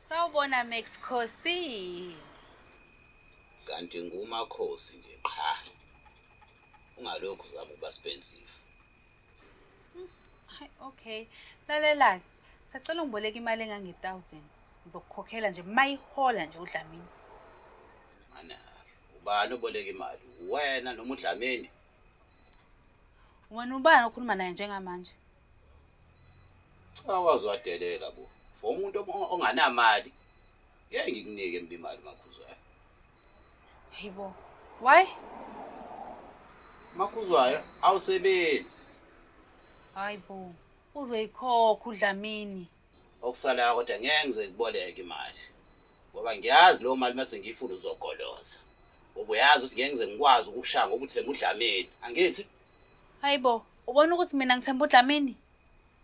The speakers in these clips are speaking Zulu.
Sawubona Max Khosi. Kanti ngumakhosi nje qha. Ungalokho uzama ukuba expensive. Hayi okay. Lalela, sacela ungiboleka imali engange-1000. Ngizokukhokhela nje mayihola nje uDlamini. Mana, ubani oboleka imali? Wena noma uDlamini? Wena ubani okhuluma naye njengamanje? Cha waziwadelela bo. For umuntu onganamali, ngeke ngikunike imali makhuzwayo. Hayibo. Why? Makhuzwayo awusebenzi. Hayibo. Uzoyikhokha uDlamini. Okusalayo kodwa ngeke ngize kuboleke imali. Ngoba ngiyazi lo mali mase ngiyifuna uzogoloza. Ngoba uyazi ukuthi ngeke ngize ngikwazi ukushaya ngoba uthemba uDlamini. Angithi? Hayibo, ubona ukuthi mina ngithemba uDlamini?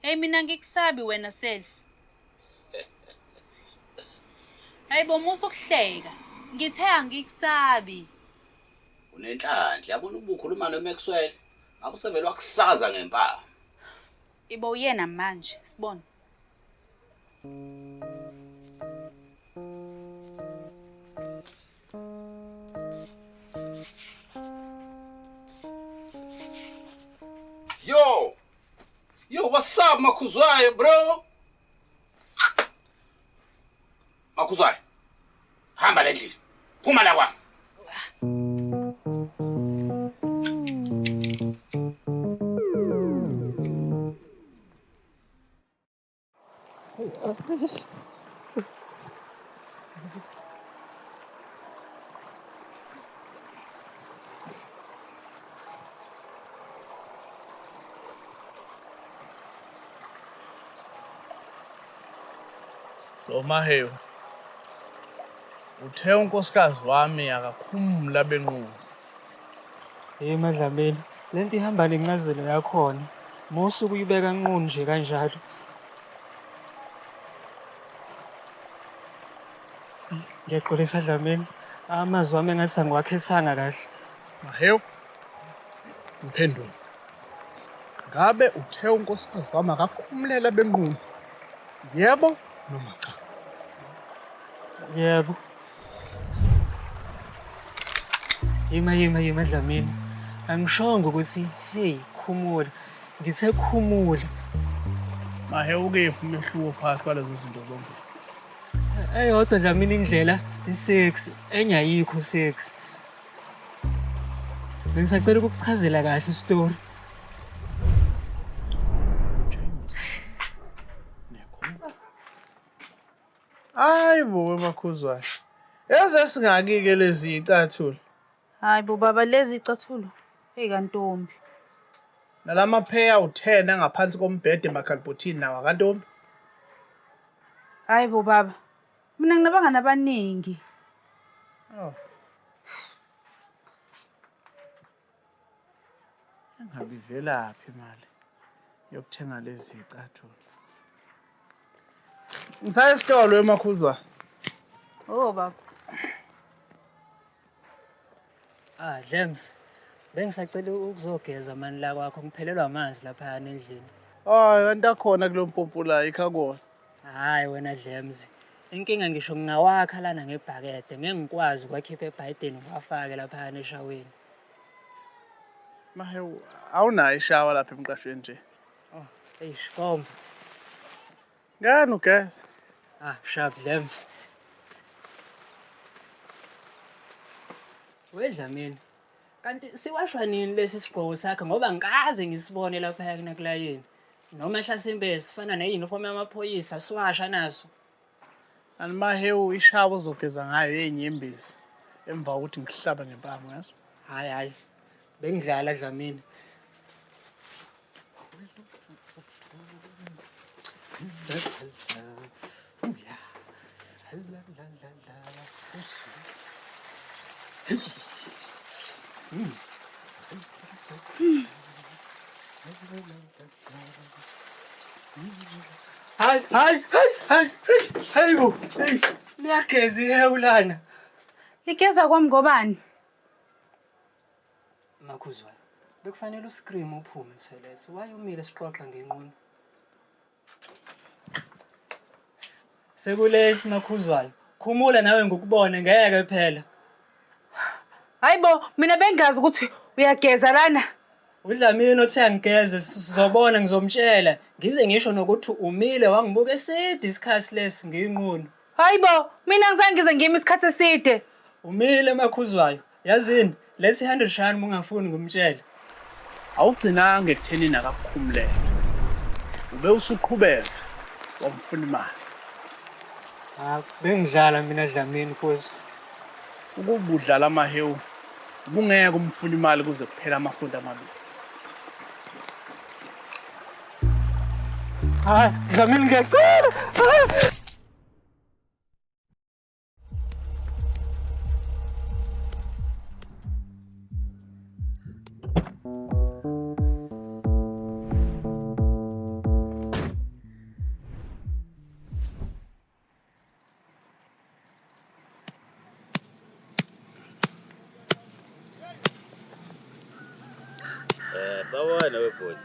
Hey mina ngikusabi wena self. Hayibo musu ukuhleka. Ngithe angikusabi. Unenhlanhla, yabona ubukhuluma noMaxwell. Ngabe usevele wakusaza ngempama. Ibo uyena manje, sibona. Yo, what's up, Makhuzwayo, bro? Makhuzwayo, hamba le ndlela. Phuma la kwami. So Mahewu, uthe unkosikazi wami akakhumula benqubo. Hey Madlamini, lento ihamba nencazelo yakhona. Musu kuyibeka nqunu nje kanjalo. Ngiyaxolisa Dlamini, amazwi wami engathi angiwakhethanga kahle. Mahewu, mphendule. Ngabe uthe unkosikazi wami akakhumulela benqubo? Yebo noma cha? Yebo. Yima Dlamini. Angishongo ukuthi hey khumula. Ngithe khumula. Mahewu kephi umehluko phakathi kwalezo zinto zombili? Eyodwa Dlamini indlela i6, enye ayikho 6. Bengisacela ukukuchazela kahle istory. Hayibo weMakhuzwayo. Yaze singakike lezi icathulo. Hayibo baba lezi icathulo. Hey kantombi. Nalama pheya u10 angaphansi kombhede emakhalibhothini nawa kantombi. Hayibo baba. Mina nginabangani abaningi. Oh. Engabe ivelaphi imali yokuthenga lezi icathulo? Ngisaya esitolo weMakhuzwayo. Oh baba. James. Bengisacela ukuzogeza mani la kwakho ngiphelelwa amanzi lapha endlini. Hayi kanti akhona kulompompo la ikhakona. Hayi wena James. Inkinga ngisho ngingawakha lana ngebhakede ngeke ngikwazi ukwakhipha ebhayideni ngwafake lapha eshaweni. Mahewu awunayo ishawa lapha emqashweni nje. Oh, komba. Ngani ugesi? Sharp James. Wedlamini. Kanti siwashwa nini lesi sigqoko sakhe ngoba ngikaze ngisibone lapha kulayini. Noma hlasimbe sifana neuniform yamaphoyisa siwasha naso. Ani Mahewu ishawa uzogeza ngayo enyembezi emva kokuthi ngihlaba ngempama yazo. Hayi. Bengidlala Dlamini. Hayibo. Hey, liyageza ihewu lana. Ligeza kwami ngobani? Makhuzwayo. Bekufanele uscream uphume Selesi. Why umile sixoxa ngenqono? Sekulate makhuzwayo. Khumula nawe ngokubona ngeke phela. Hayibo, mina bengazi ukuthi uyageza lana. uDlamini othe angigeze sizobona ngizomtshela. Ngize ngisho nokuthi umile wangibuka eside isikhathi lesi ngiyinqunu. Hayibo, mina ngizange ngize ngime isikhathi eside. Umile makhuzwayo. Yazini, lethi 100 rand ungafuni ngumtshela. Awugcinanga ekuthenini akakukhumulele. Ube usuqhubeka wamfuna imali. Bengidlala mina Dlamini mfowethu. Ukuba udlala amahewu, ubungeke umfuna imali kuze kuphela amasonto amabili. Hayi, Dlamini ngiyacela. Sawona webhodi.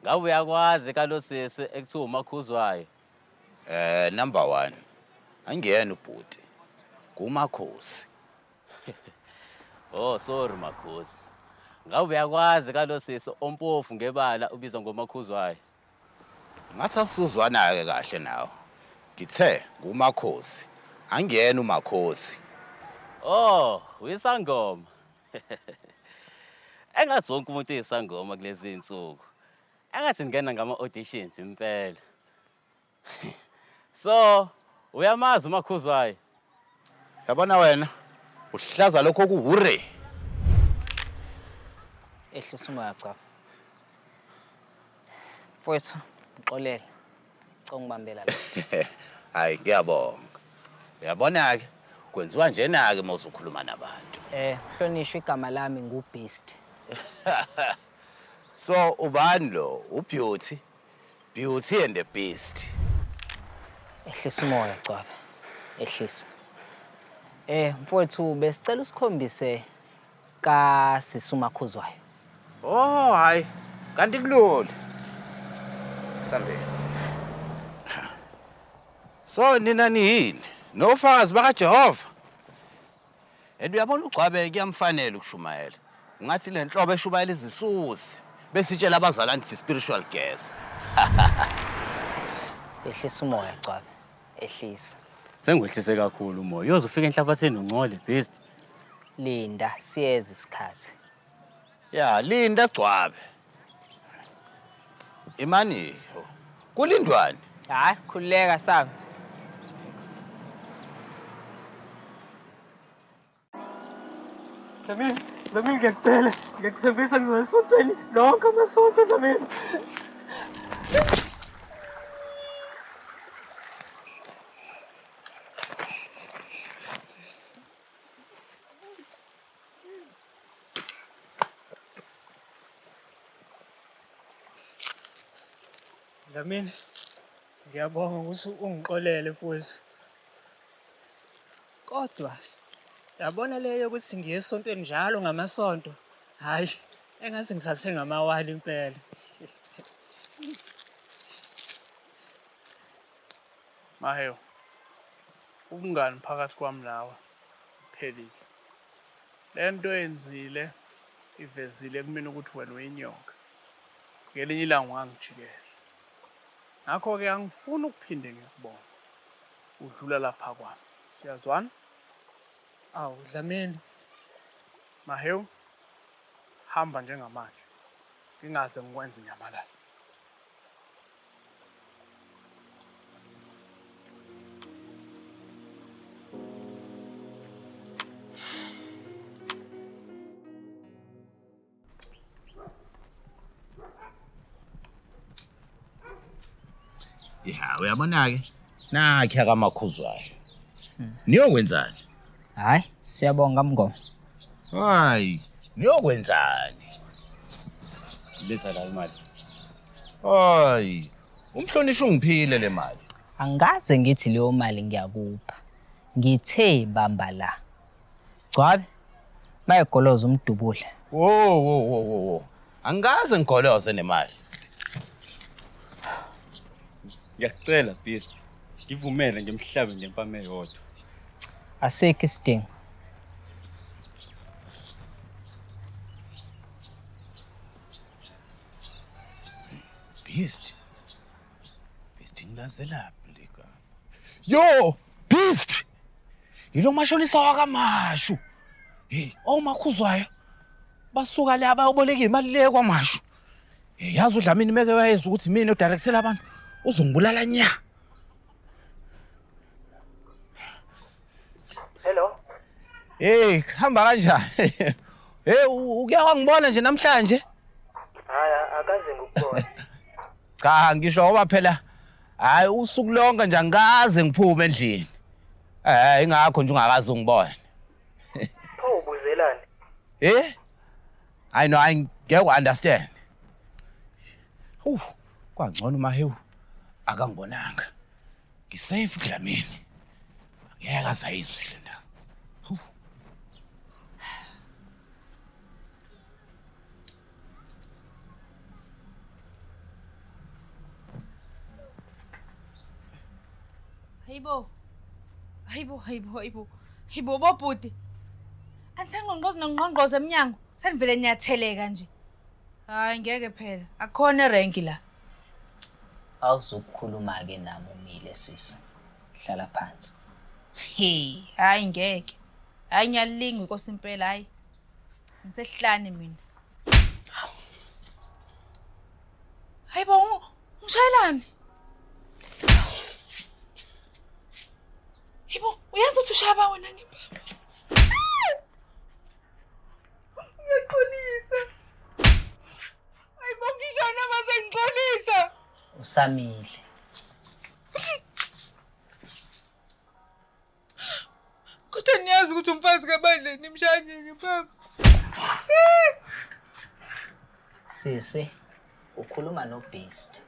Ngabe uyakwazi kalosisi ekuthiwa umakhuzwayo? Number 1. Angiyena ubhodi. Kumakhosi. Oh, sorry makhosi. Ngabe uyakwazi kalosisi ompofu ngebala ubizwa ngomakhuzwayo? Ngathi asuzwana ke kahle nawe. Ngithe kumakhosi. Angiyena umakhosi. Oh, uyisangoma. Engathi wonke umuntu uyisangoma kulezi insuku. Engathi ngena ngama-auditions impela. So, uyamazi umakhuzwayo? Yabona wena, uhlaza lokho okuhure. Ehlisa umoya cha. Mfowethu, ngixolele. Ngicela ungibambela la. Hayi, ngiyabonga. Uyabona ke, kwenziwa njena ke mawuzokhuluma nabantu. Hlonishwa igama lami nguBeast. So, ubani lo? uBeauty? Beauty and the Beast. Ehlisa umoya cha. Ehlisa. Mfowethu besicela usikhombise ka sisumakhuzwayo. Oh, hayi. Kanti kulula. Sambe. So nina nini? Nofakazi bakaJehova. Uyabona uGcwabe kuyamfanele ukushumayela. Ungathi le nhlobo eshumayela izisusi besitshela abazalwane si spiritual guest. Ehlisa umoya Gcwabe. Ehlisa. Sengwehlise kakhulu umoya. Uyozofika enhlabatheni ungcole Beast. Linda siyeza isikhathi. Ya, linda Gcwabe. Imani, kulindwani? Hayi, khulileka sami. Dlamini ngiyacela. Ngiyakuthembisa ngizoyisontweni lonke amasonto Dlamini. Dlamini, ngiyabonga ukuthi ungixolele mfowethu. Kodwa yabona leyo ukuthi ngiye esontweni njalo ngamasonto. Hayi, engathi ngithathe ngamawali impela. Mahewu, ubungani phakathi kwami nawe phelile. Lento yenzile ivezile kumina ukuthi wena uyinyoka. Ngelinye ilanga ungangijikela. Ngakho-ke angifuni ukuphinde ngikubone. Udlula lapha kwami. Siyazwana? Awu Dlamini. Mahewu, hamba njengamanje. Ngingaze ngikwenze inyamalala. Ya, uyabona ke? Nakhe akamakhuzwayo. Niyokwenzani? Hayi, siyabonga mngoma. Hayi, niyokwenzani? Lesa la imali. Hayi, umhlonishwa ungiphile le mali. Angaze ngithi leyo mali ngiyakupha. Ngithe bamba la. Gcwabe, bayegoloza umdubule. Wo. Angaze ngigoloze nemali. Ngiyacela Beast. Ngivumele ngemhlabe ngempama eyodwa. Asikho isidingo. Beast. Beast ngilazelaphi leka. Yo, Beast. Yilo mashonisa wakaMashu. Hey, omakhuzwayo. Basuka la abayoboleka imali le kwaMashu. Yazi uDlamini meke wayeza ukuthi mina udirectela abantu uzongibulala nya. Hello. Hey, hamba kanjani? Hey, uke wangibona nje namhlanje? Haya, akaze ngikubona. Cha, ngisho ngoba phela hayi usuku lonke nje angikaze ngiphume endlini. Ingakho nje ungakaze ungibone. Pho ubuzelani? I know I get understand. Kwangcono mahewu akangibonanga. Ngisafe uDlamini. Ngeke azayizwe le ndawo. Hayibo bobhuti. Angisengqongqoze nongqongqoze eminyango. Senivele niyatheleka nje. Hayi ngeke phela. Akukhona erenki la. Awuzukukhuluma ke nami umile sisi. Hlala phansi. Hayi ngeke. Hayi ngiyalinga inkosi impela hayi. Ngisehlane mina. Hayibo ngishayelani? Hayibo uyazi ukuthi ushaya wena ngempama. Ngiyaqolisa. Hayibo ngiyona mase ngixolisa. Usamile. Kodwa niyazi ukuthi umfazi kabandleni imshanye ngempama. Sisi, ukhuluma noBeast.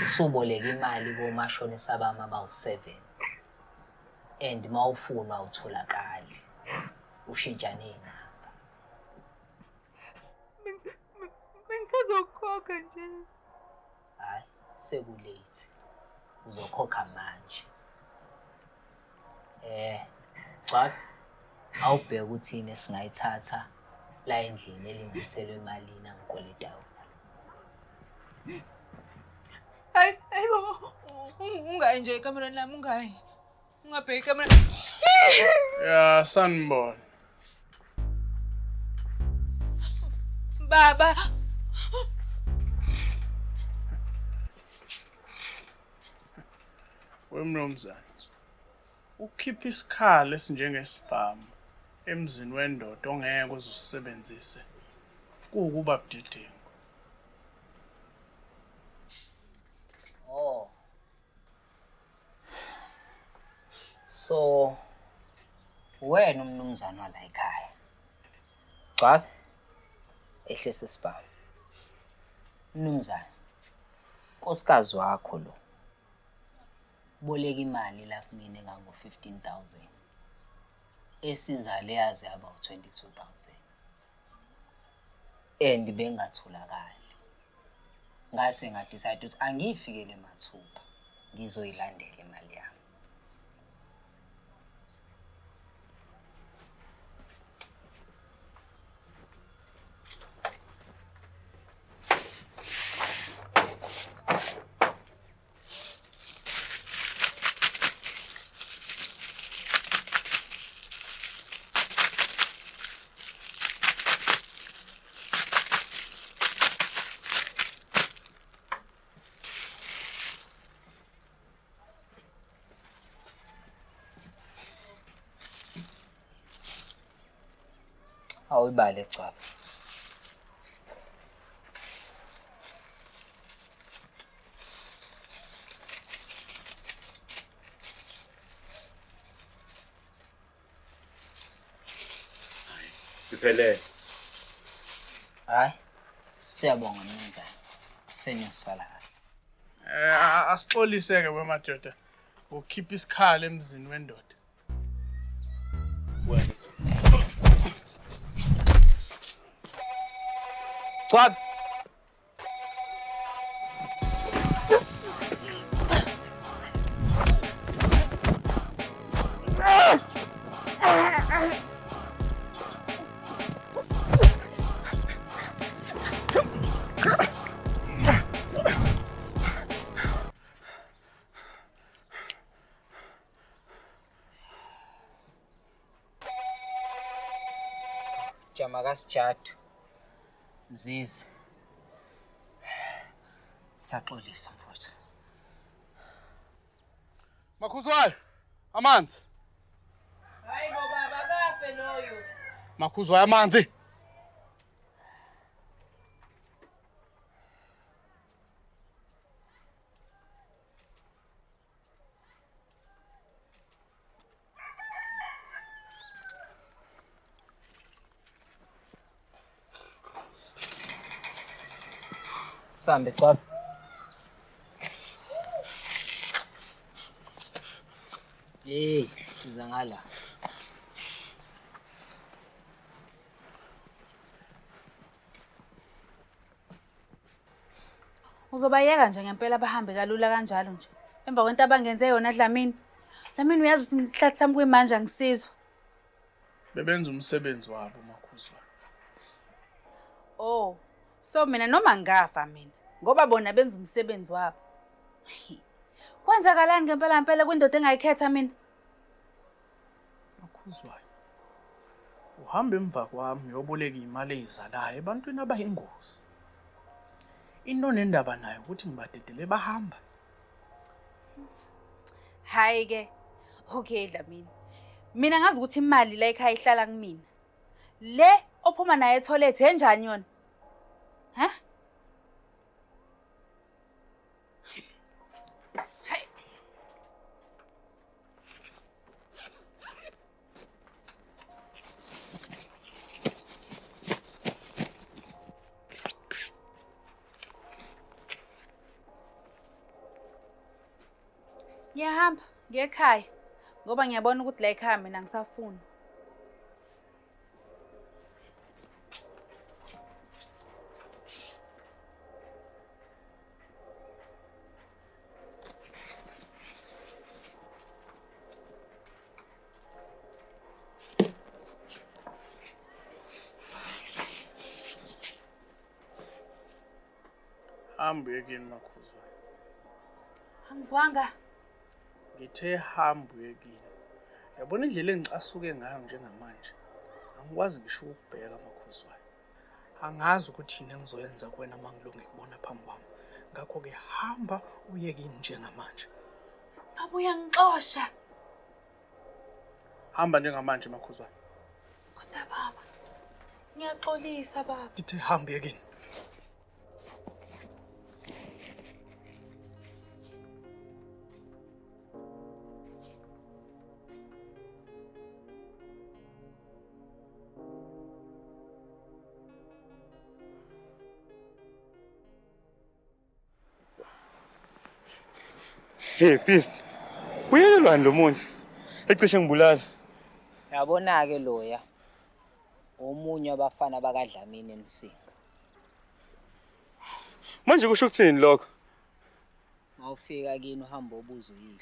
Usuboleka imali komashonisa bami abawu7. And mawufuna utholakali. Ushintshane inamba. Bengisazokhokha nje. Hayi, sekulate. Uzokhokha manje. Cha, awubheke ukuthi yini singayithatha la endlini elinganiselwe emalini angikoleta yona. Hayibo ungayi nje ekamereni lami ungayi. Ungabheki ekamereni. Ya sanibona. Baba. Wemnomzana. Ukhipha isikhala esinjengesibhamu emzini wendoda ongeke uzusebenzise. Kukuba budedengu. Oh. So wena umnumzana wala ekhaya. Cha. Ehlise isibhamu. Mnumzana. Nkosikazi wakho lo. Boleka imali la kumina engango-15,000. Esizale yaze aba u-22,000. And bengatholakali. Ngase ngadecide ukuthi angiyifikele mathupha ngizoyilandela imali yami. Awuyibale cwapha. Siphelele. Hayi, siyabonga mnumzane. Senyosala. Asixoliseke wemadoda. Ukhipha isikhala emzini wendoda. Wena. Cwapha. Jama kasijadu. Mzizi. Saxolisa mfowethu. Makhuzwayo, amanzi. Hayi bo baba kafe loyo. Makhuzwayo amanzi. Sambe cwapha. Hey, siza ngala. Uzobayeka nje ngempela bahambe kalula kanjalo nje. Emva kwento abangenze yona Dlamini. Dlamini uyazi ukuthi isihlathi sami kuyimanje angisizwa. Bebenza umsebenzi wabo Makhuzwayo. Oh, so mina noma ngafa mina ngoba bona benza umsebenzi wabo. Kwenzakalani ngempela kwindoda engayikhetha mina? Makhuzwayo. Uhamba emva kwami uyoboleka imali ezizalayo ebantwini abayingozi. Into nendaba nayo ukuthi ngibadedele bahamba. Hayi ke. Okay Dlamini. Mina ngazi ukuthi imali la ekhaya ihlala kumina. Le ophuma naye etoilet enjani yona? Ha? Ngiyahamba ngekhaya ngoba ngiyabona ukuthi la ekhaya mina ngisafuna. Hamba uyekini Makhuzwayo. Angizwanga. Ngithe hamba uyekini. Yabona indlela engicasuke ngayo njengamanje. Angikwazi ngisho ukubheka Makhuzwayo. Angazi ukuthi yini engizoyenza kuwena mangilunge kubona phambi kwami. Ngakho ke hamba uyekini njengamanje. Baba uyangixosha. Hamba njengamanje Makhuzwayo. Kodwa baba. Ngiyaxolisa baba. Ngithe hamba uyekini. Hey, Beast. Uyelwani lo muntu? Ecishe ngibulala. Yabona ke loya. Omunye wabafana bakaDlamini emsinga. Manje kusho ukuthini lokho? Mawufika kini uhamba ubuza uyihlo.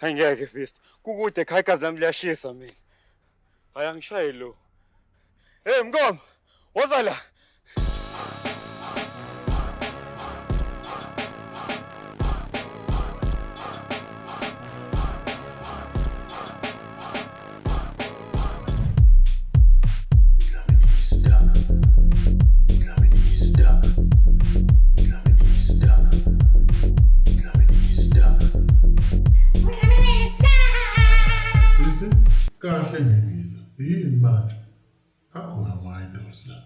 Angeke Beast. Kukude ekhaya igazi lami liyashisa mina. Hayi angishaye lo. Hey Mnkomo, woza la. Kahle ngempilo. Yini manje? Akhona amayidosa.